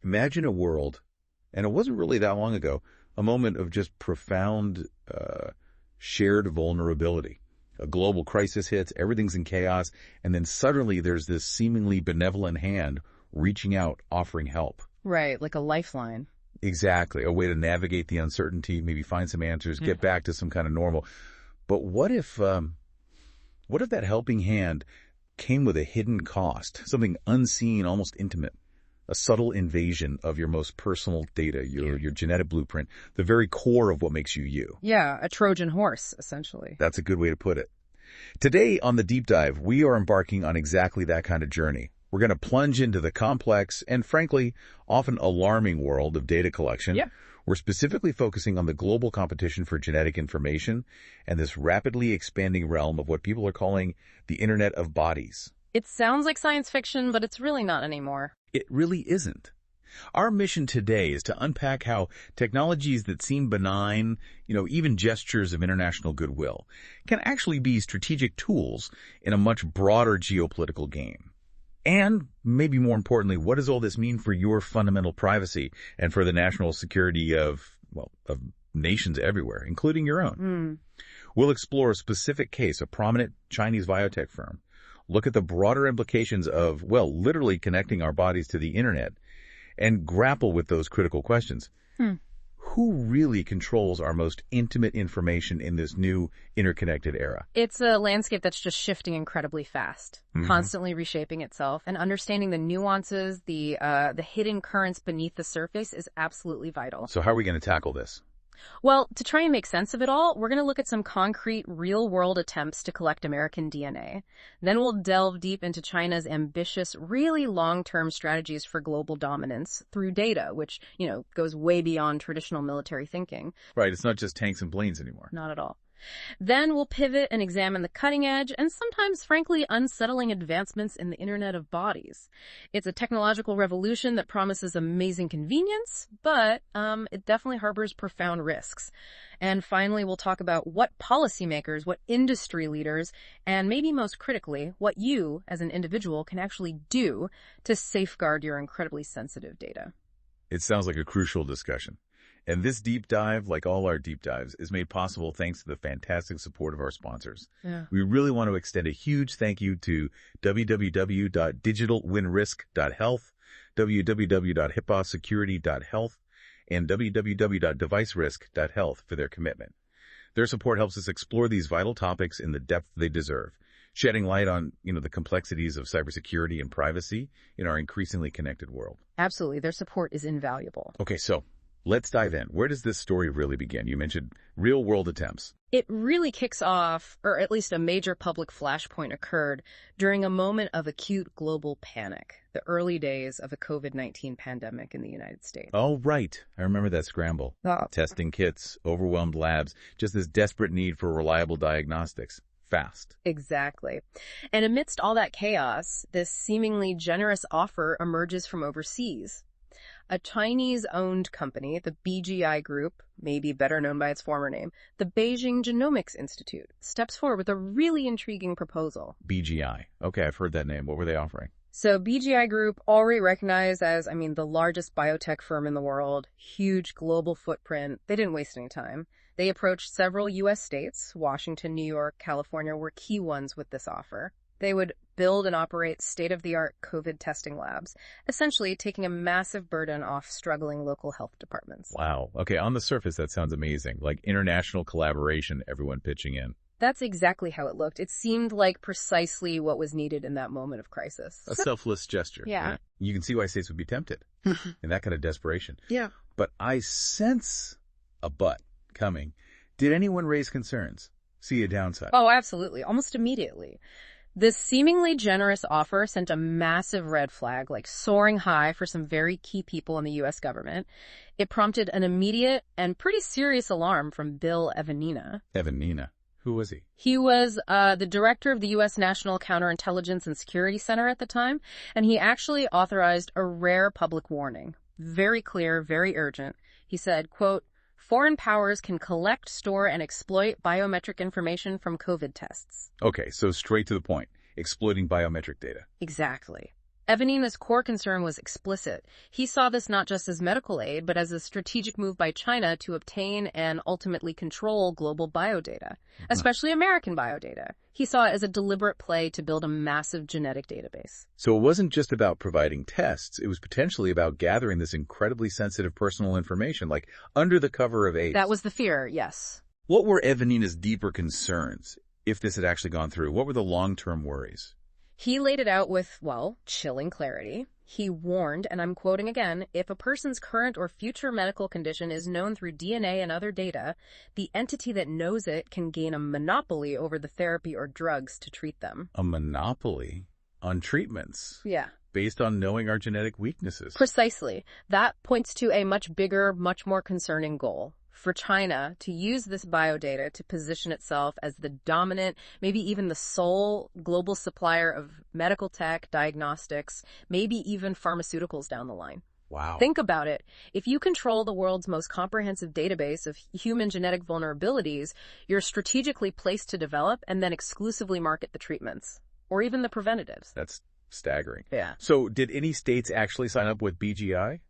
Imagine a world, and it wasn't really that long ago, a moment of just profound shared vulnerability. A global crisis hits, everything's in chaos, and then suddenly there's this seemingly benevolent hand reaching out, offering help. Right, like a lifeline. Exactly, a way to navigate the uncertainty, maybe find some answers, get back to some kind of normal. But what if that helping hand came with a hidden cost, something unseen, almost intimate? A subtle invasion of your most personal data, your genetic blueprint, the very core of what makes you you. Yeah, a Trojan horse, essentially. That's a good way to put it. Today on The Deep Dive, we are embarking on exactly that kind of journey. We're going to plunge into the complex and, frankly, often alarming world of data collection. Yeah. We're specifically focusing on the global competition for genetic information and this rapidly expanding realm of what people are calling the Internet of Bodies. It sounds like science fiction, but it's really not anymore. It really isn't. Our mission today is to unpack how technologies that seem benign, even gestures of international goodwill, can actually be strategic tools in a much broader geopolitical game. And, maybe more importantly, what does all this mean for your fundamental privacy and for the national security of nations everywhere, including your own? We'll explore a specific case, a prominent Chinese biotech firm, look at the broader implications of, literally connecting our bodies to the internet, and grapple with those critical questions. Who really controls our most intimate information in this new interconnected era? It's a landscape that's just shifting incredibly fast, constantly reshaping itself, and understanding the nuances, the hidden currents beneath the surface is absolutely vital. So how are we going to tackle this? Well, to try and make sense of it all, we're going to look at some concrete, real-world attempts to collect American DNA. Then we'll delve deep into China's ambitious, really long-term strategies for global dominance through data, which, goes way beyond traditional military thinking. Right, it's not just tanks and planes anymore. Not at all. Then we'll pivot and examine the cutting edge and sometimes, frankly, unsettling advancements in the Internet of Bodies. It's a technological revolution that promises amazing convenience, but it definitely harbors profound risks. And finally, we'll talk about what policymakers, what industry leaders, and maybe most critically, what you, as an individual, can actually do to safeguard your incredibly sensitive data. It sounds like a crucial discussion. And this deep dive, like all our deep dives, is made possible thanks to the fantastic support of our sponsors. Yeah. We really want to extend a huge thank you to www.digitalwinrisk.health, www.hippoasecurity.health, and www.devicerisk.health for their commitment. Their support helps us explore these vital topics in the depth they deserve, shedding light on, the complexities of cybersecurity and privacy in our increasingly connected world. Absolutely. Their support is invaluable. Okay, so let's dive in. Where does this story really begin? You mentioned real-world attempts. It really kicks off, or at least a major public flashpoint occurred during a moment of acute global panic, the early days of the COVID-19 pandemic in the United States. Oh, right. I remember that scramble. Testing kits, overwhelmed labs, just this desperate need for reliable diagnostics. Fast. Exactly. And amidst all that chaos, this seemingly generous offer emerges from overseas. A Chinese-owned company, the BGI Group, maybe better known by its former name, the Beijing Genomics Institute, steps forward with a really intriguing proposal. BGI. Okay, I've heard that name. What were they offering? So BGI Group, already recognized as, the largest biotech firm in the world, huge global footprint, they didn't waste any time. They approached several U.S. states, Washington, New York, California were key ones with this offer. They would build and operate state-of-the-art COVID testing labs, essentially taking a massive burden off struggling local health departments. Wow. Okay, on the surface, that sounds amazing. Like international collaboration, everyone pitching in. That's exactly how it looked. It seemed like precisely what was needed in that moment of crisis. A selfless gesture. Yeah. You can see why states would be tempted in that kind of desperation. Yeah. But I sense a but coming. Did anyone raise concerns? See a downside? Oh, absolutely. Almost immediately. This seemingly generous offer sent a massive red flag, soaring high for some very key people in the U.S. government. It prompted an immediate and pretty serious alarm from Bill Evanina. Evanina? Who was he? He was the director of the U.S. National Counterintelligence and Security Center at the time, and he actually authorized a rare public warning. Very clear, very urgent. He said, quote, "Foreign powers can collect, store, and exploit biometric information from COVID tests." Okay, so straight to the point. Exploiting biometric data. Exactly. Evanina's core concern was explicit. He saw this not just as medical aid, but as a strategic move by China to obtain and ultimately control global biodata, especially American biodata. He saw it as a deliberate play to build a massive genetic database. So it wasn't just about providing tests. It was potentially about gathering this incredibly sensitive personal information, like under the cover of AIDS. That was the fear, yes. What were Evanina's deeper concerns, if this had actually gone through? What were the long-term worries? He laid it out with, well, chilling clarity. He warned, and I'm quoting again, if a person's current or future medical condition is known through DNA and other data, the entity that knows it can gain a monopoly over the therapy or drugs to treat them. A monopoly on treatments? Yeah. Based on knowing our genetic weaknesses. Precisely. That points to a much bigger, much more concerning goal. For China to use this biodata to position itself as the dominant, maybe even the sole global supplier of medical tech, diagnostics, maybe even pharmaceuticals down the line. Wow. Think about it. If you control the world's most comprehensive database of human genetic vulnerabilities, you're strategically placed to develop and then exclusively market the treatments, or even the preventatives. That's staggering. Yeah. So did any states actually sign up with BGI?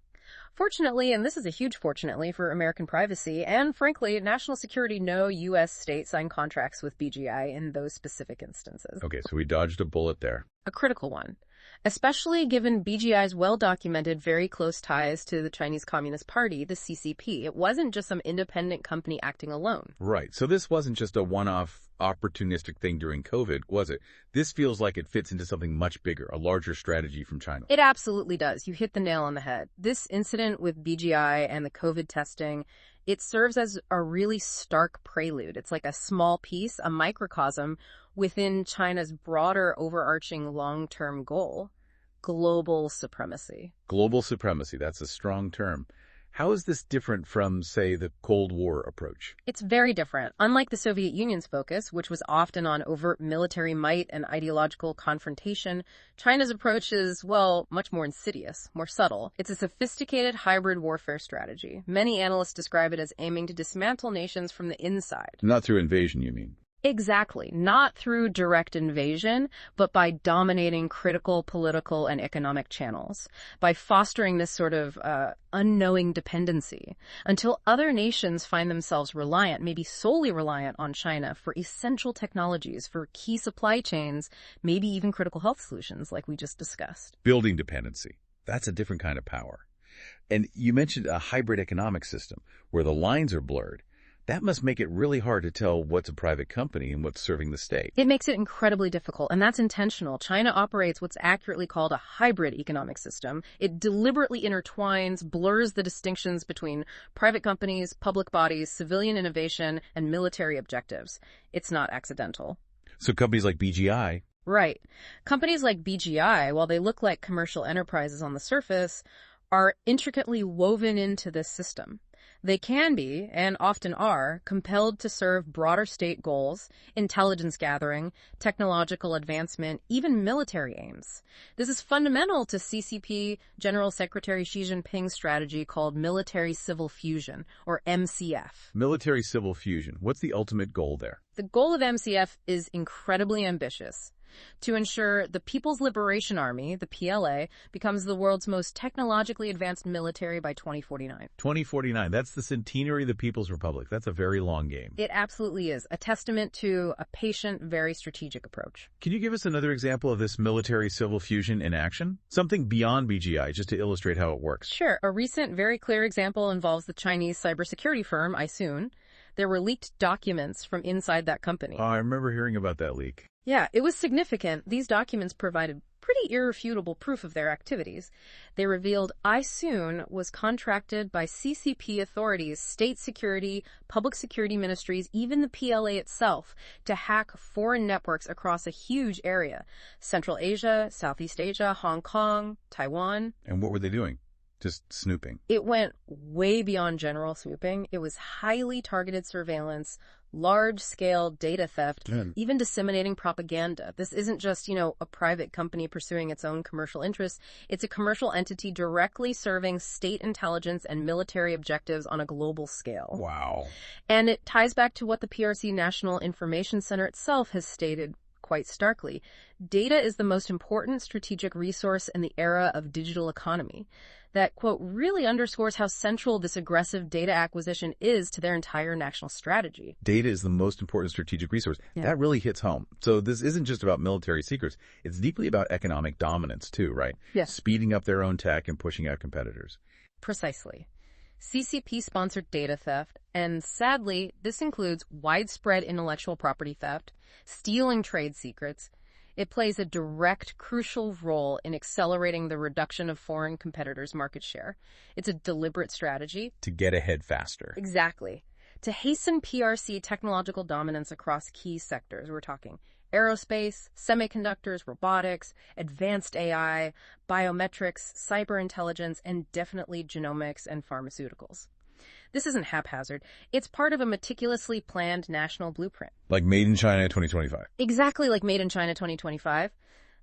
Fortunately, and this is a huge fortunately for American privacy and, frankly, national security, no U.S. state signed contracts with BGI in those specific instances. Okay, so we dodged a bullet there. A critical one, especially given BGI's well-documented, very close ties to the Chinese Communist Party, the CCP. It wasn't just some independent company acting alone. Right, so this wasn't just a one-off opportunistic thing during COVID, was it? This feels like it fits into something much bigger, a larger strategy from China. It absolutely does. You hit the nail on the head. This incident with BGI and the COVID testing, it serves as a really stark prelude. It's like a small piece, a microcosm within China's broader overarching long-term goal, global supremacy. Global supremacy, that's a strong term. How is this different from, say, the Cold War approach? It's very different. Unlike the Soviet Union's focus, which was often on overt military might and ideological confrontation, China's approach is, well, much more insidious, more subtle. It's a sophisticated hybrid warfare strategy. Many analysts describe it as aiming to dismantle nations from the inside. Not through invasion, you mean? Exactly. Not through direct invasion, but by dominating critical political and economic channels, by fostering this sort of unknowing dependency until other nations find themselves reliant, maybe solely reliant on China for essential technologies, for key supply chains, maybe even critical health solutions like we just discussed. Building dependency. That's a different kind of power. And you mentioned a hybrid economic system where the lines are blurred. That must make it really hard to tell what's a private company and what's serving the state. It makes it incredibly difficult, and that's intentional. China operates what's accurately called a hybrid economic system. It deliberately intertwines, blurs the distinctions between private companies, public bodies, civilian innovation, and military objectives. It's not accidental. So companies like BGI... Right. Companies like BGI, while they look like commercial enterprises on the surface, are intricately woven into this system. They can be, and often are, compelled to serve broader state goals, intelligence gathering, technological advancement, even military aims. This is fundamental to CCP General Secretary Xi Jinping's strategy called military-civil fusion, or MCF. Military-civil fusion. What's the ultimate goal there? The goal of MCF is incredibly ambitious. To ensure the People's Liberation Army, the PLA, becomes the world's most technologically advanced military by 2049. 2049, that's the centenary of the People's Republic. That's a very long game. It absolutely is. A testament to a patient, very strategic approach. Can you give us another example of this military-civil fusion in action? Something beyond BGI, just to illustrate how it works. Sure. A recent, very clear example involves the Chinese cybersecurity firm, ISOON. There were leaked documents from inside that company. Oh, I remember hearing about that leak. Yeah, it was significant. These documents provided pretty irrefutable proof of their activities. They revealed ISOON was contracted by CCP authorities, state security, public security ministries, even the PLA itself, to hack foreign networks across a huge area. Central Asia, Southeast Asia, Hong Kong, Taiwan. And what were they doing? Just snooping? It went way beyond general swooping. It was highly targeted surveillance, large-scale data theft, even disseminating propaganda. This isn't just, a private company pursuing its own commercial interests. It's a commercial entity directly serving state intelligence and military objectives on a global scale. Wow. And it ties back to what the PRC National Information Center itself has stated, quite starkly. Data is the most important strategic resource in the era of digital economy. That, quote, really underscores how central this aggressive data acquisition is to their entire national strategy. Data is the most important strategic resource. Yeah. That really hits home. So this isn't just about military secrets. It's deeply about economic dominance too, right? Yes. Speeding up their own tech and pushing out competitors. Precisely. CCP-sponsored data theft, and sadly, this includes widespread intellectual property theft, stealing trade secrets. It plays a direct, crucial role in accelerating the reduction of foreign competitors' market share. It's a deliberate strategy. To get ahead faster. Exactly. To hasten PRC technological dominance across key sectors. We're talking aerospace, semiconductors, robotics, advanced AI, biometrics, cyber intelligence, and definitely genomics and pharmaceuticals. This isn't haphazard. It's part of a meticulously planned national blueprint. Like Made in China 2025. Exactly like Made in China 2025.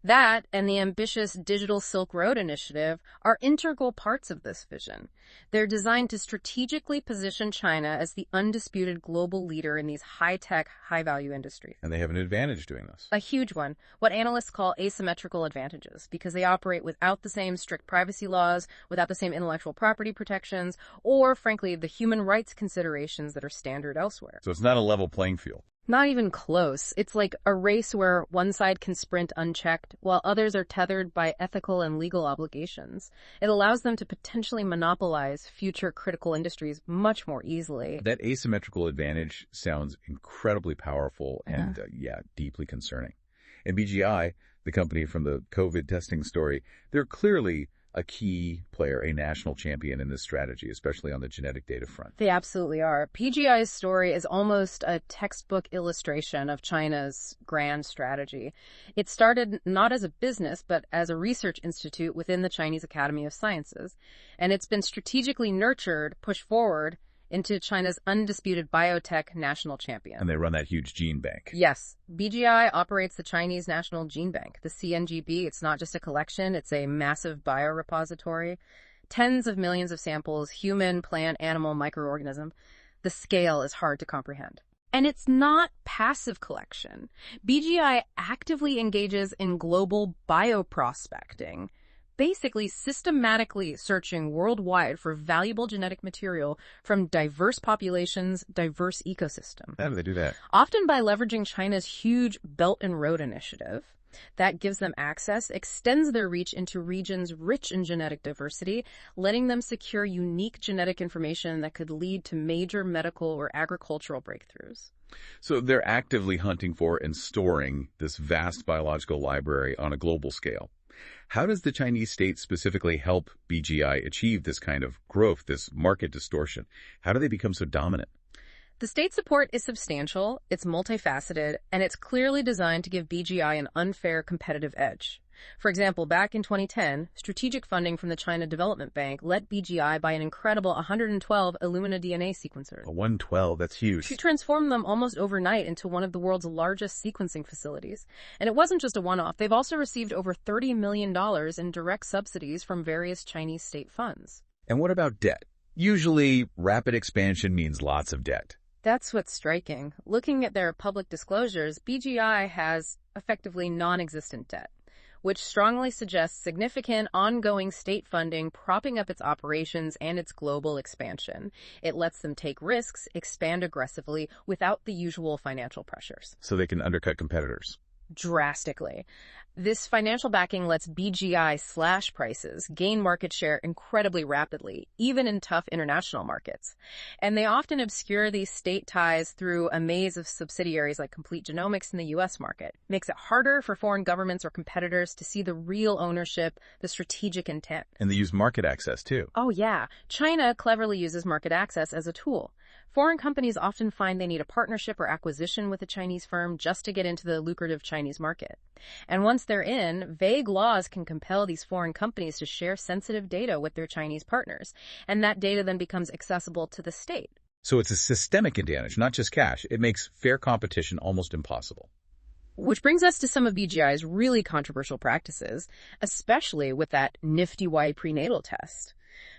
That and the ambitious Digital Silk Road initiative are integral parts of this vision. They're designed to strategically position China as the undisputed global leader in these high-tech, high-value industries. And they have an advantage doing this. A huge one, what analysts call asymmetrical advantages, because they operate without the same strict privacy laws, without the same intellectual property protections, or, frankly, the human rights considerations that are standard elsewhere. So it's not a level playing field. Not even close. It's like a race where one side can sprint unchecked, while others are tethered by ethical and legal obligations. It allows them to potentially monopolize future critical industries much more easily. That asymmetrical advantage sounds incredibly powerful and, deeply concerning. And BGI, the company from the COVID testing story, they're clearly a key player, a national champion in this strategy, especially on the genetic data front. They absolutely are. PGI's story is almost a textbook illustration of China's grand strategy. It started not as a business, but as a research institute within the Chinese Academy of Sciences. And it's been strategically nurtured, pushed forward into China's undisputed biotech national champion. And they run that huge gene bank. Yes. BGI operates the Chinese National Gene Bank, the CNGB. It's not just a collection, it's a massive biorepository. Tens of millions of samples, human, plant, animal, microorganism. The scale is hard to comprehend. And it's not passive collection. BGI actively engages in global bioprospecting, basically systematically searching worldwide for valuable genetic material from diverse populations, diverse ecosystems. How do they do that? Often by leveraging China's huge Belt and Road Initiative. That gives them access, extends their reach into regions rich in genetic diversity, letting them secure unique genetic information that could lead to major medical or agricultural breakthroughs. So they're actively hunting for and storing this vast biological library on a global scale. How does the Chinese state specifically help BGI achieve this kind of growth, this market distortion? How do they become so dominant? The state support is substantial, it's multifaceted, and it's clearly designed to give BGI an unfair competitive edge. For example, back in 2010, strategic funding from the China Development Bank let BGI buy an incredible 112 Illumina DNA sequencers. 112, that's huge. She transformed them almost overnight into one of the world's largest sequencing facilities. And it wasn't just a one-off. They've also received over $30 million in direct subsidies from various Chinese state funds. And what about debt? Usually, rapid expansion means lots of debt. That's what's striking. Looking at their public disclosures, BGI has effectively non-existent debt, which strongly suggests significant ongoing state funding propping up its operations and its global expansion. It lets them take risks, expand aggressively without the usual financial pressures. So they can undercut competitors. Drastically. This financial backing lets BGI slash prices, gain market share incredibly rapidly, even in tough international markets. And they often obscure these state ties through a maze of subsidiaries like Complete Genomics in the U.S. market. Makes it harder for foreign governments or competitors to see the real ownership, the strategic intent. And they use market access, too. Oh, yeah. China cleverly uses market access as a tool. Foreign companies often find they need a partnership or acquisition with a Chinese firm just to get into the lucrative Chinese market. And once they're in, vague laws can compel these foreign companies to share sensitive data with their Chinese partners, and that data then becomes accessible to the state. So it's a systemic advantage, not just cash. It makes fair competition almost impossible. Which brings us to some of BGI's really controversial practices, especially with that nifty white prenatal test.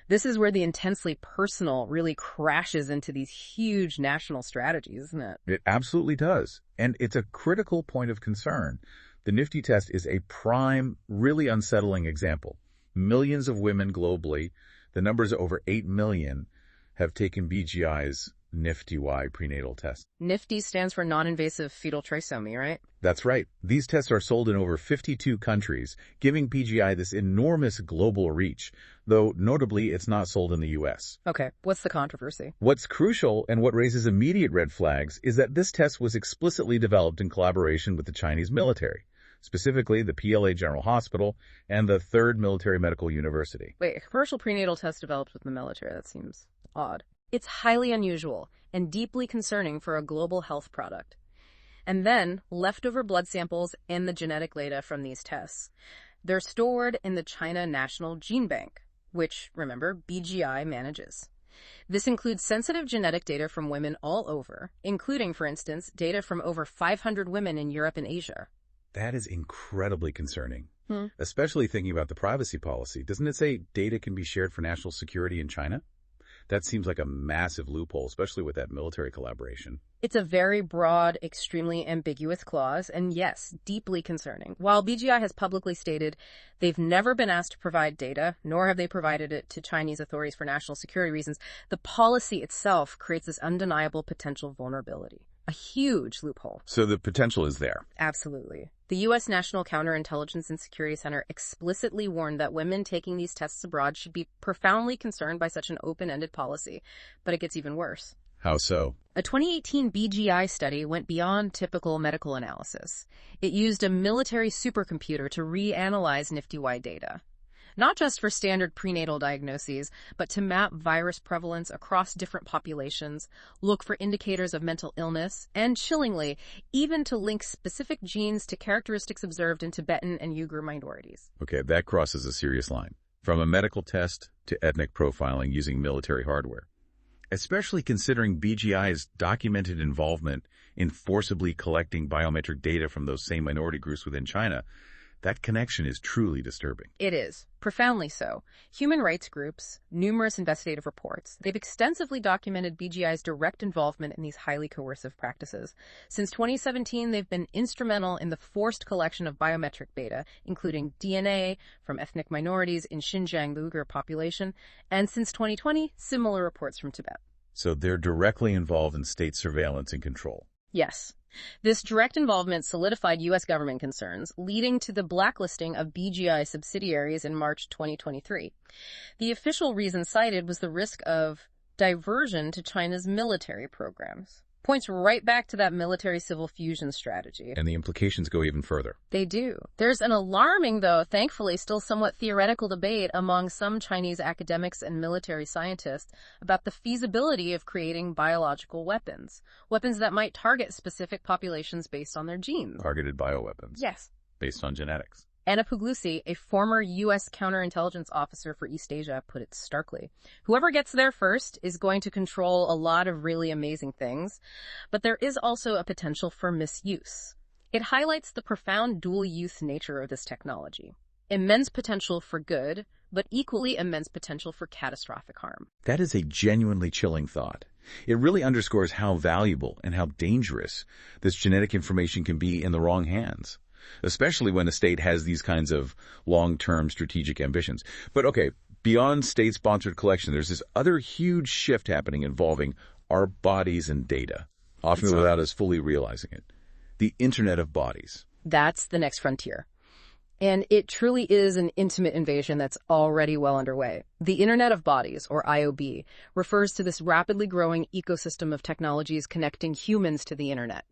This is where the intensely personal really crashes into these huge national strategies, isn't it? It absolutely does. And it's a critical point of concern. The Nifty test is a prime, really unsettling example. Millions of women globally, the numbers over 8 million, have taken BGI's Nifty-Y prenatal test. NIFTY stands for non-invasive fetal trisomy, right? That's right. These tests are sold in over 52 countries, giving BGI this enormous global reach, though notably it's not sold in the U.S. Okay, what's the controversy? What's crucial and what raises immediate red flags is that this test was explicitly developed in collaboration with the Chinese military, specifically the PLA General Hospital and the 3rd Military Medical University. Wait, a commercial prenatal test developed with the military? That seems odd. It's highly unusual and deeply concerning for a global health product. And then, leftover blood samples and the genetic data from these tests. They're stored in the China National Gene Bank, which, remember, BGI manages. This includes sensitive genetic data from women all over, including, for instance, data from over 500 women in Europe and Asia. That is incredibly concerning, especially thinking about the privacy policy. Doesn't it say data can be shared for national security in China? That seems like a massive loophole, especially with that military collaboration. It's a very broad, extremely ambiguous clause, and yes, deeply concerning. While BGI has publicly stated they've never been asked to provide data, nor have they provided it to Chinese authorities for national security reasons, the policy itself creates this undeniable potential vulnerability. A huge loophole. So the potential is there. Absolutely. The U.S. National Counterintelligence and Security Center explicitly warned that women taking these tests abroad should be profoundly concerned by such an open-ended policy. But it gets even worse. How so? A 2018 BGI study went beyond typical medical analysis. It used a military supercomputer to reanalyze Nifty-Y data. Not just for standard prenatal diagnoses, but to map virus prevalence across different populations, look for indicators of mental illness, and chillingly, even to link specific genes to characteristics observed in Tibetan and Uyghur minorities. Okay, that crosses a serious line. From a medical test to ethnic profiling using military hardware. Especially considering BGI's documented involvement in forcibly collecting biometric data from those same minority groups within China, that connection is truly disturbing. It is. Profoundly so. Human rights groups, numerous investigative reports, they've extensively documented BGI's direct involvement in these highly coercive practices. Since 2017, they've been instrumental in the forced collection of biometric data, including DNA from ethnic minorities in Xinjiang, the Uyghur population, and since 2020, similar reports from Tibet. So they're directly involved in state surveillance and control. Yes. This direct involvement solidified U.S. government concerns, leading to the blacklisting of BGI subsidiaries in March 2023. The official reason cited was the risk of diversion to China's military programs. Points right back to that military-civil fusion strategy. And the implications go even further. They do. There's an alarming, though, thankfully still somewhat theoretical debate among some Chinese academics and military scientists about the feasibility of creating biological weapons. Weapons that might target specific populations based on their genes. Targeted bioweapons. Yes. Based on genetics. Anna Puglisi, a former U.S. counterintelligence officer for East Asia, put it starkly. Whoever gets there first is going to control a lot of really amazing things, but there is also a potential for misuse. It highlights the profound dual-use nature of this technology. Immense potential for good, but equally immense potential for catastrophic harm. That is a genuinely chilling thought. It really underscores how valuable and how dangerous this genetic information can be in the wrong hands, especially when a state has these kinds of long-term strategic ambitions. But okay, beyond state-sponsored collection, there's this other huge shift happening involving our bodies and data, often without us fully realizing it. The Internet of Bodies. That's the next frontier. And it truly is an intimate invasion that's already well underway. The Internet of Bodies, or IoB, refers to this rapidly growing ecosystem of technologies connecting humans to the Internet,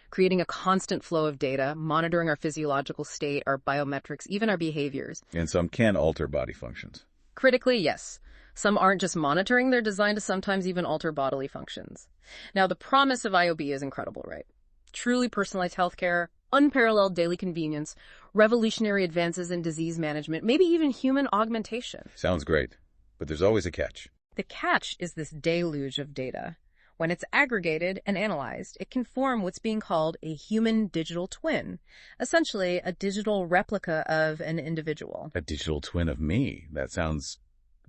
creating a constant flow of data, monitoring our physiological state, our biometrics, even our behaviors. And some can alter body functions. Critically, yes. Some aren't just monitoring, they're designed to sometimes even alter bodily functions. Now, the promise of IoB is incredible, right? Truly personalized healthcare, unparalleled daily convenience, revolutionary advances in disease management, maybe even human augmentation. Sounds great, but there's always a catch. The catch is this deluge of data. When it's aggregated and analyzed, it can form what's being called a human digital twin, essentially a digital replica of an individual. A digital twin of me. That sounds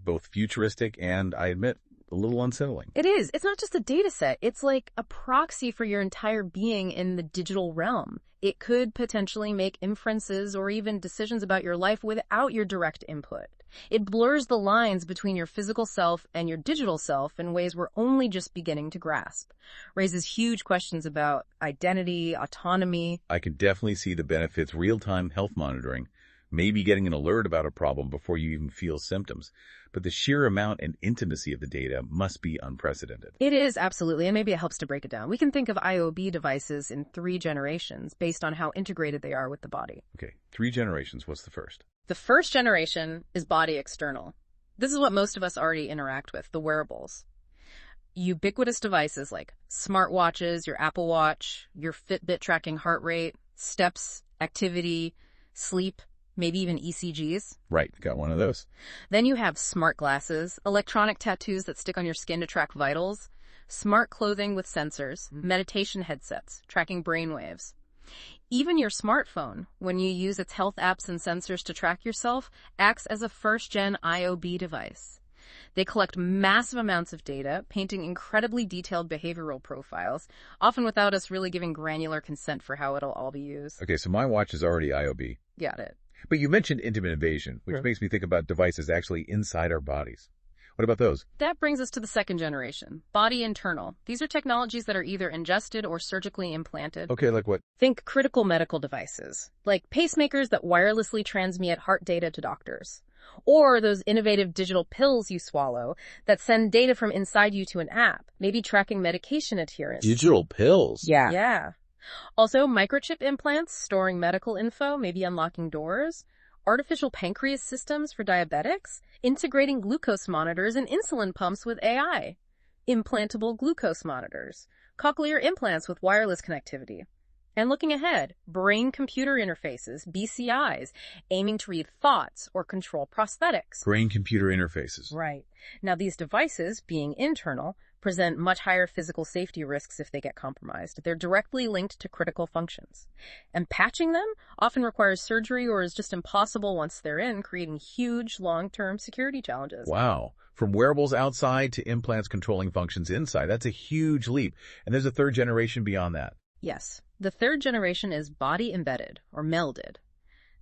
both futuristic and, I admit, a little unsettling. It is. It's not just a data set. It's like a proxy for your entire being in the digital realm. It could potentially make inferences or even decisions about your life without your direct input. It blurs the lines between your physical self and your digital self in ways we're only just beginning to grasp. Raises huge questions about identity, autonomy. I can definitely see the benefits: real-time health monitoring, maybe getting an alert about a problem before you even feel symptoms. But the sheer amount and intimacy of the data must be unprecedented. It is, absolutely, and maybe it helps to break it down. We can think of IoB devices in 3 generations based on how integrated they are with the body. Okay, 3 generations. What's the first? The first generation is body external. This is what most of us already interact with, the wearables. Ubiquitous devices like smartwatches, your Apple Watch, your Fitbit tracking heart rate, steps, activity, sleep, maybe even ECGs. Right, got one of those. Then you have smart glasses, electronic tattoos that stick on your skin to track vitals, smart clothing with sensors, meditation headsets, tracking brainwaves. Even your smartphone, when you use its health apps and sensors to track yourself, acts as a first-gen IoB device. They collect massive amounts of data, painting incredibly detailed behavioral profiles, often without us really giving granular consent for how it'll all be used. Okay, so my watch is already IoB. Got it. But you mentioned intimate invasion, which makes me think about devices actually inside our bodies. What about those? That brings us to the second generation, body internal. These are technologies that are either ingested or surgically implanted. Okay, like what? Think critical medical devices, like pacemakers that wirelessly transmit heart data to doctors. Or those innovative digital pills you swallow that send data from inside you to an app, maybe tracking medication adherence. Digital pills? Yeah. Also, microchip implants storing medical info, maybe unlocking doors. Artificial pancreas systems for diabetics, integrating glucose monitors and insulin pumps with AI. Implantable glucose monitors. Cochlear implants with wireless connectivity. And looking ahead, brain-computer interfaces, BCIs, aiming to read thoughts or control prosthetics. Brain-computer interfaces. Right. Now, these devices, being internal, present much higher physical safety risks if they get compromised. They're directly linked to critical functions. And patching them often requires surgery or is just impossible once they're in, creating huge long-term security challenges. Wow. From wearables outside to implants controlling functions inside. That's a huge leap. And there's a third generation beyond that. Yes. The third generation is body embedded or melded.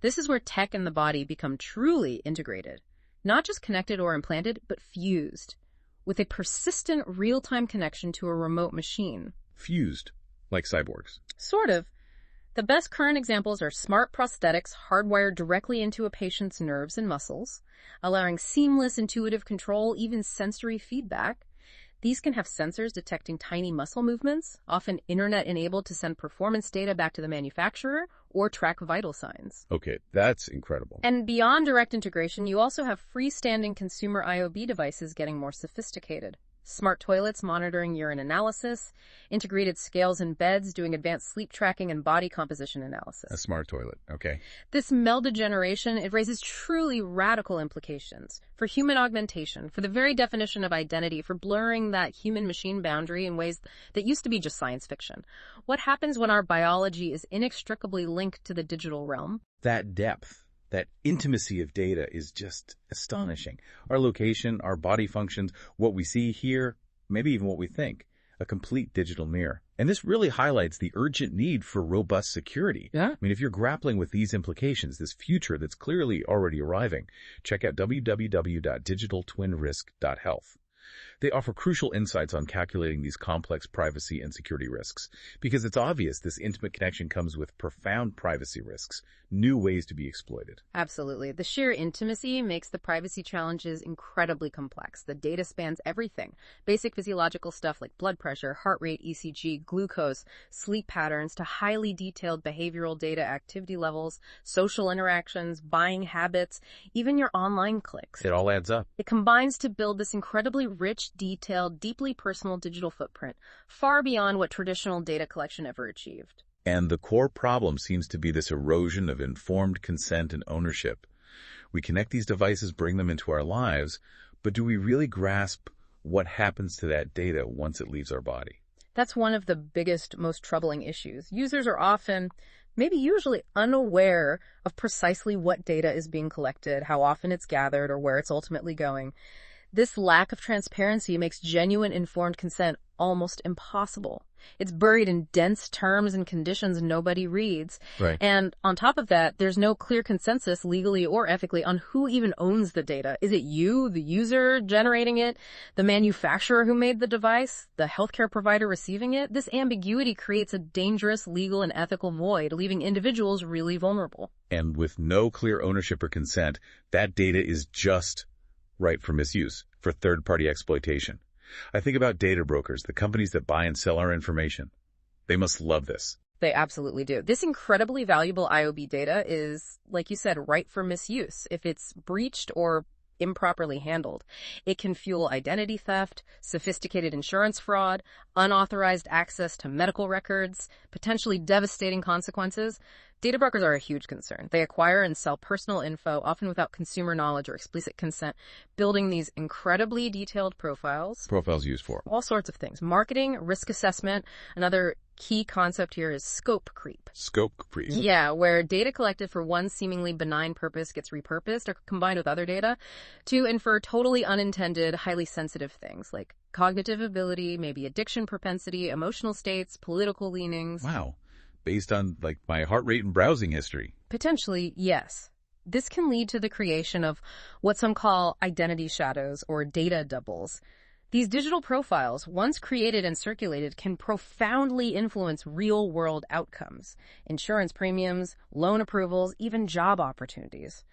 This is where tech and the body become truly integrated. Not just connected or implanted, but fused, with a persistent real-time connection to a remote machine. Fused, like cyborgs. Sort of. The best current examples are smart prosthetics hardwired directly into a patient's nerves and muscles, allowing seamless intuitive control, even sensory feedback. These can have sensors detecting tiny muscle movements, often internet-enabled to send performance data back to the manufacturer or track vital signs. Okay, that's incredible. And beyond direct integration, you also have freestanding consumer IoB devices getting more sophisticated. Smart toilets monitoring urine analysis, integrated scales in beds doing advanced sleep tracking and body composition analysis. A smart toilet, okay. This melded generation, it raises truly radical implications for human augmentation, for the very definition of identity, for blurring that human-machine boundary in ways that used to be just science fiction. What happens when our biology is inextricably linked to the digital realm? That depth, that intimacy of data is just astonishing. Our location, our body functions, what we see, hear, maybe even what we think. A complete digital mirror. And this really highlights the urgent need for robust security. Yeah. I mean, if you're grappling with these implications, this future that's clearly already arriving, check out www.digitaltwinrisk.health. They offer crucial insights on calculating these complex privacy and security risks, because it's obvious this intimate connection comes with profound privacy risks, new ways to be exploited. Absolutely. The sheer intimacy makes the privacy challenges incredibly complex. The data spans everything. Basic physiological stuff like blood pressure, heart rate, ECG, glucose, sleep patterns, to highly detailed behavioral data, activity levels, social interactions, buying habits, even your online clicks. It all adds up. It combines to build this incredibly rich, detailed, deeply personal digital footprint, far beyond what traditional data collection ever achieved. And the core problem seems to be this erosion of informed consent and ownership. We connect these devices, bring them into our lives, but do we really grasp what happens to that data once it leaves our body? That's one of the biggest, most troubling issues. Users are often maybe usually unaware of precisely what data is being collected, how often it's gathered, or where it's ultimately going. This lack of transparency makes genuine informed consent almost impossible. It's buried in dense terms and conditions nobody reads. Right. And on top of that, there's no clear consensus legally or ethically on who even owns the data. Is it you, the user generating it, the manufacturer who made the device, the healthcare provider receiving it? This ambiguity creates a dangerous legal and ethical void, leaving individuals really vulnerable. And with no clear ownership or consent, that data is just ripe for misuse, for third-party exploitation. I think about data brokers, the companies that buy and sell our information. They must love this. They absolutely do. This incredibly valuable IoB data is, like you said, ripe for misuse if it's breached or improperly handled. It can fuel identity theft, sophisticated insurance fraud, unauthorized access to medical records, potentially devastating consequences. Data brokers are a huge concern. They acquire and sell personal info, often without consumer knowledge or explicit consent, building these incredibly detailed profiles. Profiles used for all sorts of things. Marketing, risk assessment. Another key concept here is scope creep. Scope creep. Yeah, where data collected for one seemingly benign purpose gets repurposed or combined with other data to infer totally unintended, highly sensitive things like cognitive ability, maybe addiction propensity, emotional states, political leanings. Wow. Based on, like, my heart rate and browsing history. Potentially, yes. This can lead to the creation of what some call identity shadows or data doubles. These digital profiles, once created and circulated, can profoundly influence real-world outcomes, insurance premiums, loan approvals, even job opportunities.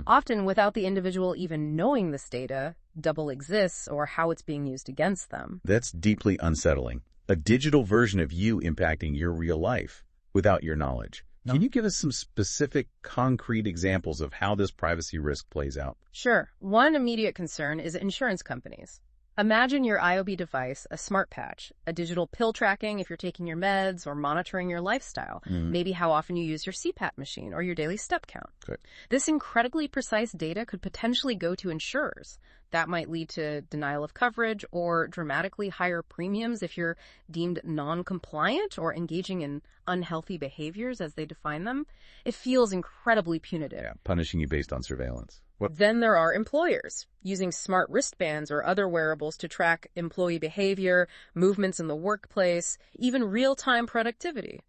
Often without the individual even knowing this data double exists or how it's being used against them. That's deeply unsettling. A digital version of you impacting your real life without your knowledge. No. Can you give us some specific, concrete examples of how this privacy risk plays out? Sure. One immediate concern is insurance companies. Imagine your IoB device, a smart patch, a digital pill tracking if you're taking your meds or monitoring your lifestyle, maybe how often you use your CPAP machine or your daily step count. Good. This incredibly precise data could potentially go to insurers. That might lead to denial of coverage or dramatically higher premiums if you're deemed non-compliant or engaging in unhealthy behaviors as they define them. It feels incredibly punitive. Yeah, punishing you based on surveillance. Then there are employers using smart wristbands or other wearables to track employee behavior, movements in the workplace, even real-time productivity.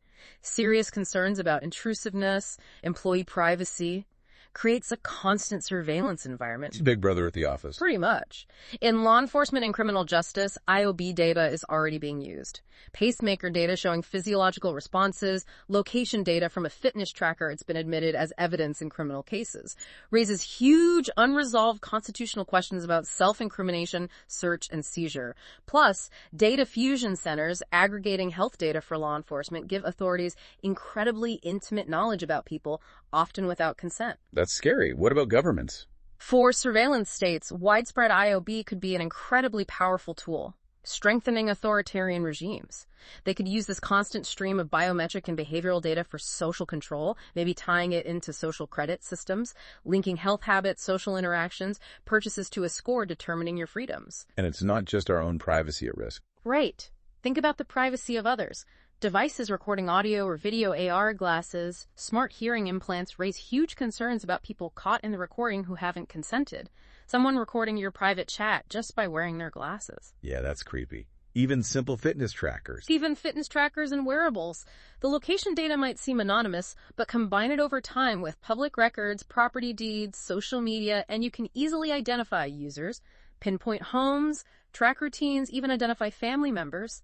Serious concerns about intrusiveness, employee privacy, creates a constant surveillance environment. It's Big Brother at the office. Pretty much. In law enforcement and criminal justice, IoB data is already being used. Pacemaker data showing physiological responses, location data from a fitness tracker, it's been admitted as evidence in criminal cases, raises huge unresolved constitutional questions about self-incrimination, search, and seizure. Plus, data fusion centers aggregating health data for law enforcement give authorities incredibly intimate knowledge about people, often without consent. That's scary. What about governments? For surveillance states, widespread IoB could be an incredibly powerful tool, strengthening authoritarian regimes. They could use this constant stream of biometric and behavioral data for social control, maybe tying it into social credit systems, linking health habits, social interactions, purchases to a score determining your freedoms. And it's not just our own privacy at risk. Right. Think about the privacy of others. Devices recording audio or video AR glasses, smart hearing implants raise huge concerns about people caught in the recording who haven't consented. Someone recording your private chat just by wearing their glasses. Yeah, that's creepy. Even simple fitness trackers. Even fitness trackers and wearables. The location data might seem anonymous, but combine it over time with public records, property deeds, social media, and you can easily identify users, pinpoint homes, track routines, even identify family members.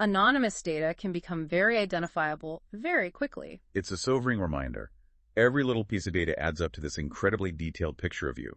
Anonymous data can become very identifiable very quickly. It's a sobering reminder. Every little piece of data adds up to this incredibly detailed picture of you.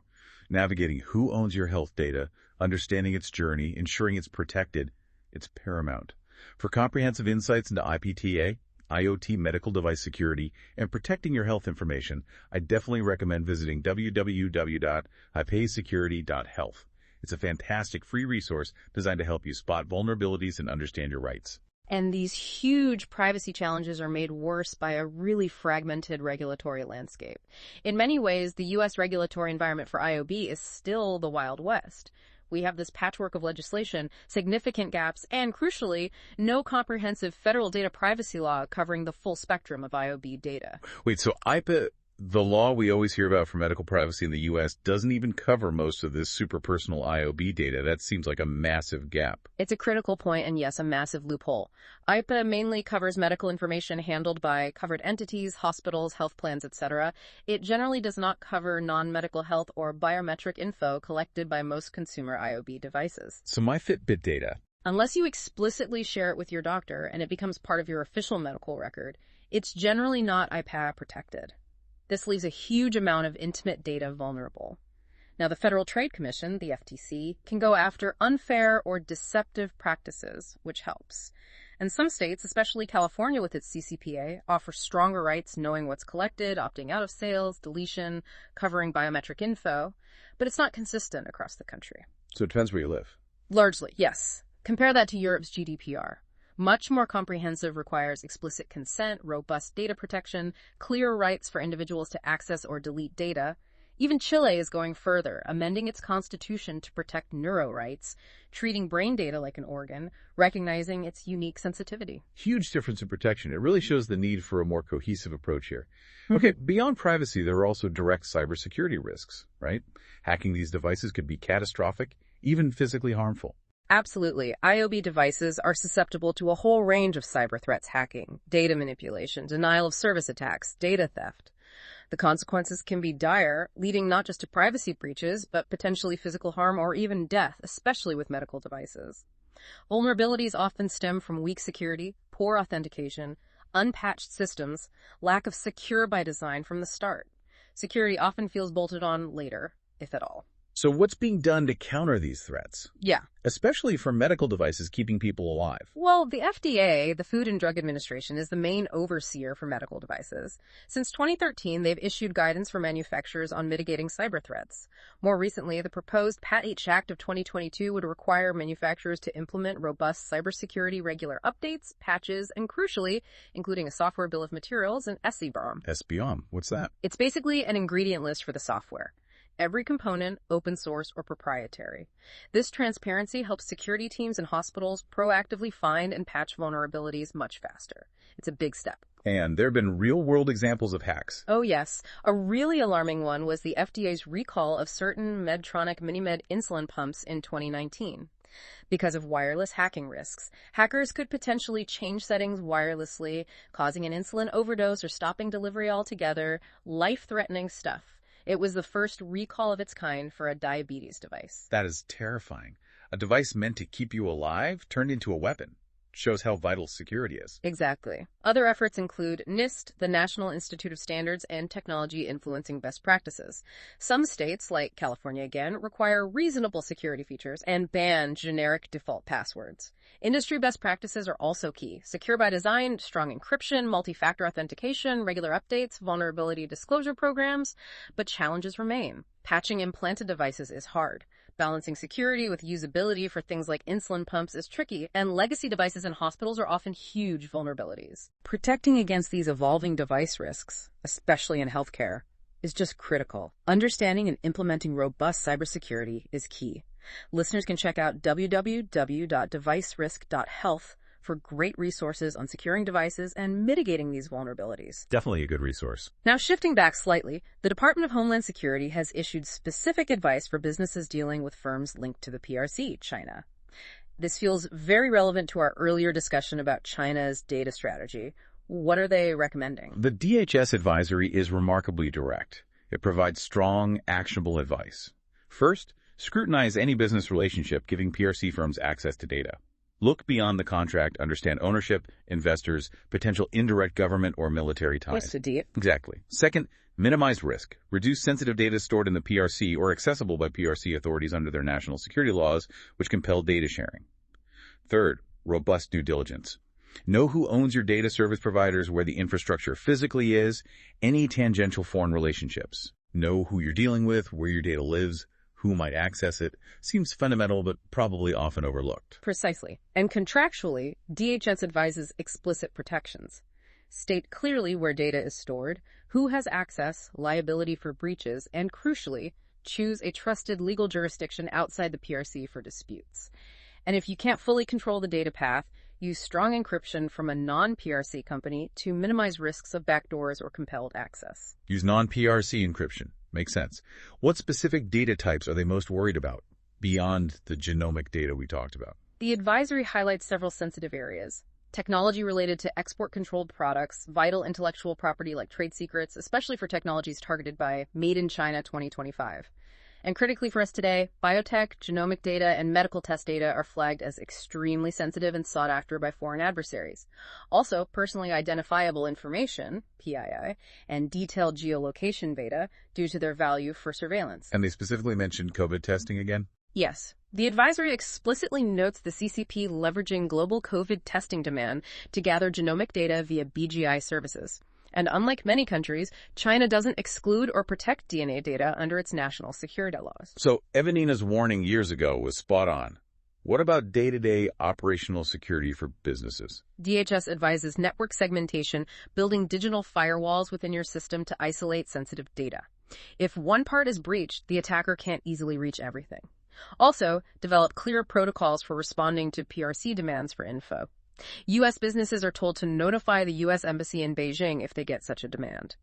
Navigating who owns your health data, understanding its journey, ensuring it's protected, it's paramount. For comprehensive insights into IPTA, IoT medical device security, and protecting your health information, I definitely recommend visiting www.ipaysecurity.health. It's a fantastic free resource designed to help you spot vulnerabilities and understand your rights. And these huge privacy challenges are made worse by a really fragmented regulatory landscape. In many ways, the U.S. regulatory environment for IoB is still the Wild West. We have this patchwork of legislation, significant gaps, and crucially, no comprehensive federal data privacy law covering the full spectrum of IoB data. Wait, so IPA, the law we always hear about for medical privacy in the U.S., doesn't even cover most of this super personal IoB data. That seems like a massive gap. It's a critical point and, yes, a massive loophole. IPA mainly covers medical information handled by covered entities, hospitals, health plans, etc. It generally does not cover non-medical health or biometric info collected by most consumer IoB devices. So my Fitbit data, Unless you explicitly share it with your doctor and it becomes part of your official medical record, it's generally not IPA protected. This leaves a huge amount of intimate data vulnerable. Now, the Federal Trade Commission, the FTC, can go after unfair or deceptive practices, which helps. And some states, especially California with its CCPA, offer stronger rights knowing what's collected, opting out of sales, deletion, covering biometric info, but it's not consistent across the country. so it depends where you live. Largely, yes. Compare that to Europe's GDPR. Much more comprehensive, requires explicit consent, robust data protection, clear rights for individuals to access or delete data. Even Chile is going further, amending its constitution to protect neuro rights, treating brain data like an organ, recognizing its unique sensitivity. Huge difference in protection. It really shows the need for a more cohesive approach here. Okay, beyond privacy, there are also direct cybersecurity risks, right? Hacking these devices could be catastrophic, even physically harmful. Absolutely. IoB devices are susceptible to a whole range of cyber threats: hacking, data manipulation, denial of service attacks, data theft. The consequences can be dire, leading not just to privacy breaches, but potentially physical harm or even death, especially with medical devices. Vulnerabilities often stem from weak security, poor authentication, unpatched systems, lack of secure by design from the start. Security often feels bolted on later, if at all. So what's being done to counter these threats? Yeah. Especially for medical devices keeping people alive. Well, the FDA, the Food and Drug Administration, is the main overseer for medical devices. Since 2013, they've issued guidance for manufacturers on mitigating cyber threats. More recently, the proposed PAT-H Act of 2022 would require manufacturers to implement robust cybersecurity regular updates, patches, and crucially, including a software bill of materials and SCBOM. SBOM, what's that? It's basically an ingredient list for the software. Every component, open source or proprietary. This transparency helps security teams and hospitals proactively find and patch vulnerabilities much faster. It's a big step. And there have been real-world examples of hacks. Oh yes, a really alarming one was the FDA's recall of certain Medtronic MiniMed insulin pumps in 2019. Because of wireless hacking risks, hackers could potentially change settings wirelessly, causing an insulin overdose or stopping delivery altogether. Life-threatening stuff. It was the first recall of its kind for a diabetes device. That is terrifying. A device meant to keep you alive turned into a weapon. Shows how vital security is. Exactly. Other efforts include NIST, the National Institute of Standards and Technology influencing best practices. Some states, like California again, require reasonable security features and ban generic default passwords. Industry best practices are also key. Secure by design, strong encryption, multi-factor authentication, regular updates, vulnerability disclosure programs, but challenges remain. Patching implanted devices is hard. Balancing security with usability for things like insulin pumps is tricky, and legacy devices in hospitals are often huge vulnerabilities. Protecting against these evolving device risks, especially in healthcare, is just critical. Understanding and implementing robust cybersecurity is key. Listeners can check out www.devicerisk.health for great resources on securing devices and mitigating these vulnerabilities. Definitely a good resource. Now, shifting back slightly, the Department of Homeland Security has issued specific advice for businesses dealing with firms linked to the PRC, China. This feels very relevant to our earlier discussion about China's data strategy. What are they recommending? The DHS advisory is remarkably direct. It provides strong, actionable advice. First, scrutinize any business relationship giving PRC firms access to data. Look beyond the contract, understand ownership, investors, potential indirect government or military ties. What's the deal? Exactly. Second, minimize risk. Reduce sensitive data stored in the PRC or accessible by PRC authorities under their national security laws, which compel data sharing. Third, robust due diligence. Know who owns your data service providers, where the infrastructure physically is, any tangential foreign relationships. Know who you're dealing with, where your data lives, who might access it. Seems fundamental, but probably often overlooked. Precisely. And contractually, DHS advises explicit protections. State clearly where data is stored, who has access, liability for breaches, and crucially, choose a trusted legal jurisdiction outside the PRC for disputes. And if you can't fully control the data path, use strong encryption from a non-PRC company to minimize risks of backdoors or compelled access. Use non-PRC encryption. Makes sense. What specific data types are they most worried about, beyond the genomic data we talked about? The advisory highlights several sensitive areas. Technology related to export-controlled products, vital intellectual property like trade secrets, especially for technologies targeted by Made in China 2025. And critically for us today, biotech, genomic data, and medical test data are flagged as extremely sensitive and sought after by foreign adversaries. Also, personally identifiable information, PII, and detailed geolocation data due to their value for surveillance. And they specifically mentioned COVID testing again? Yes. The advisory explicitly notes the CCP leveraging global COVID testing demand to gather genomic data via BGI services. And unlike many countries, China doesn't exclude or protect DNA data under its national security laws. So Evanina's warning years ago was spot on. What about day-to-day operational security for businesses? DHS advises network segmentation, building digital firewalls within your system to isolate sensitive data. If one part is breached, the attacker can't easily reach everything. Also, develop clear protocols for responding to PRC demands for info. U.S. businesses are told to notify the U.S. Embassy in Beijing if they get such a demand.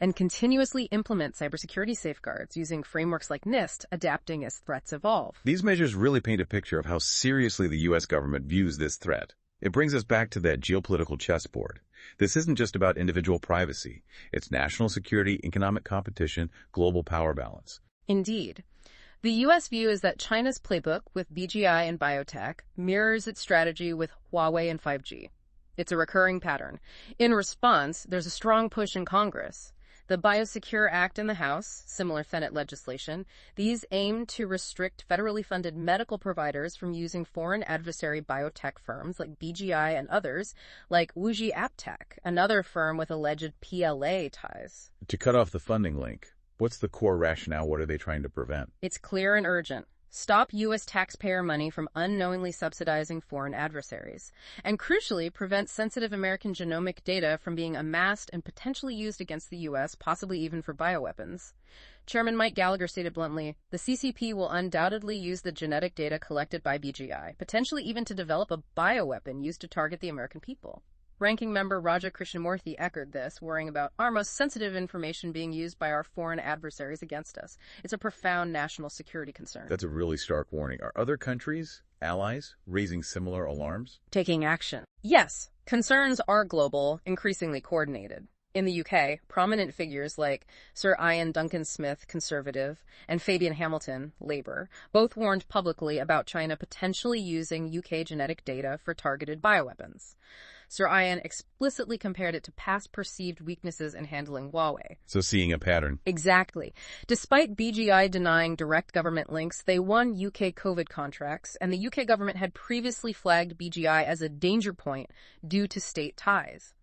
And continuously implement cybersecurity safeguards using frameworks like NIST, adapting as threats evolve. These measures really paint a picture of how seriously the U.S. government views this threat. It brings us back to that geopolitical chessboard. This isn't just about individual privacy. It's national security, economic competition, global power balance. Indeed. The U.S. view is that China's playbook with BGI and biotech mirrors its strategy with Huawei and 5G. It's a recurring pattern. In response, there's a strong push in Congress. The Biosecure Act in the House, similar Senate legislation, these aim to restrict federally funded medical providers from using foreign adversary biotech firms like BGI and others, like Wuxi AppTech, another firm with alleged PLA ties. To cut off the funding link, what's the core rationale? What are they trying to prevent? It's clear and urgent. Stop U.S. taxpayer money from unknowingly subsidizing foreign adversaries. And crucially, prevent sensitive American genomic data from being amassed and potentially used against the U.S., possibly even for bioweapons. Chairman Mike Gallagher stated bluntly, the CCP will undoubtedly use the genetic data collected by BGI, potentially even to develop a bioweapon used to target the American people. Ranking member Raja Krishnamurthy echoed this, worrying about our most sensitive information being used by our foreign adversaries against us. It's a profound national security concern. That's a really stark warning. Are other countries, allies, raising similar alarms? Taking action. Yes, concerns are global, increasingly coordinated. In the UK, prominent figures like Sir Ian Duncan-Smith, Conservative, and Fabian Hamilton, Labour, both warned publicly about China potentially using UK genetic data for targeted bioweapons. Sir Ian explicitly compared it to past perceived weaknesses in handling Huawei. So seeing a pattern. Exactly. Despite BGI denying direct government links, they won UK COVID contracts, and the UK government had previously flagged BGI as a danger point due to state ties.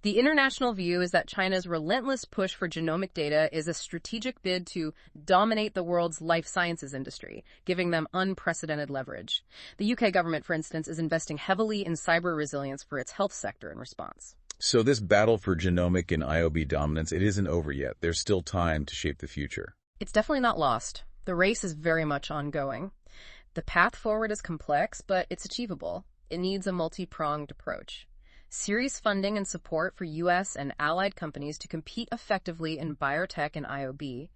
The international view is that China's relentless push for genomic data is a strategic bid to dominate the world's life sciences industry, giving them unprecedented leverage. The UK government, for instance, is investing heavily in cyber resilience for its health sector in response. So this battle for genomic and IoB dominance, it isn't over yet. There's still time to shape the future. It's definitely not lost. The race is very much ongoing. The path forward is complex, but it's achievable. It needs a multi-pronged approach. Serious funding and support for U.S. and allied companies to compete effectively in biotech and IoB,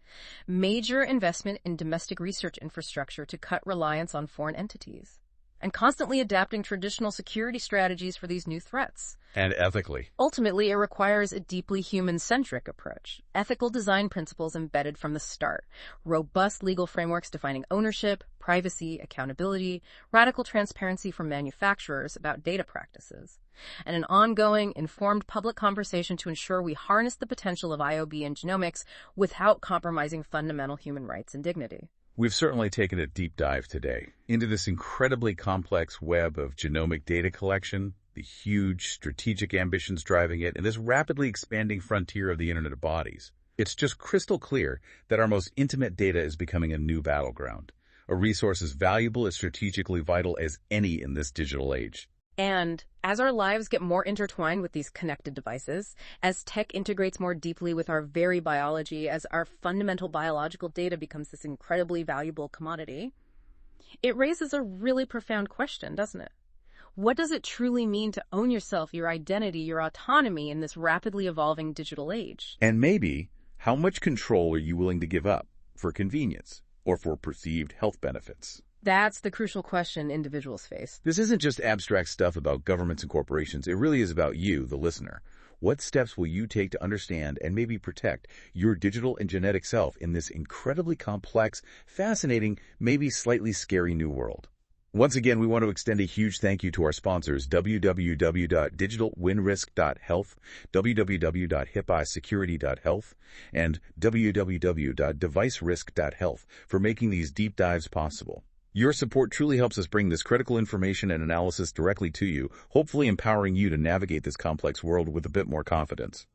major investment in domestic research infrastructure to cut reliance on foreign entities, and constantly adapting traditional security strategies for these new threats. And ethically. Ultimately, it requires a deeply human-centric approach, ethical design principles embedded from the start, robust legal frameworks defining ownership, privacy, accountability, radical transparency from manufacturers about data practices, and an ongoing, informed public conversation to ensure we harness the potential of IoB and genomics without compromising fundamental human rights and dignity. We've certainly taken a deep dive today into this incredibly complex web of genomic data collection, the huge strategic ambitions driving it, and this rapidly expanding frontier of the Internet of Bodies. It's just crystal clear that our most intimate data is becoming a new battleground, a resource as valuable as strategically vital as any in this digital age. And as our lives get more intertwined with these connected devices, as tech integrates more deeply with our very biology, as our fundamental biological data becomes this incredibly valuable commodity, it raises a really profound question, doesn't it? What does it truly mean to own yourself, your identity, your autonomy in this rapidly evolving digital age? And maybe, how much control are you willing to give up for convenience or for perceived health benefits? That's the crucial question individuals face. This isn't just abstract stuff about governments and corporations. It really is about you, the listener. What steps will you take to understand and maybe protect your digital and genetic self in this incredibly complex, fascinating, maybe slightly scary new world? Once again, we want to extend a huge thank you to our sponsors, www.digitalwinrisk.health, www.hippisecurity.health, and www.devicerisk.health for making these deep dives possible. Your support truly helps us bring this critical information and analysis directly to you, hopefully empowering you to navigate this complex world with a bit more confidence.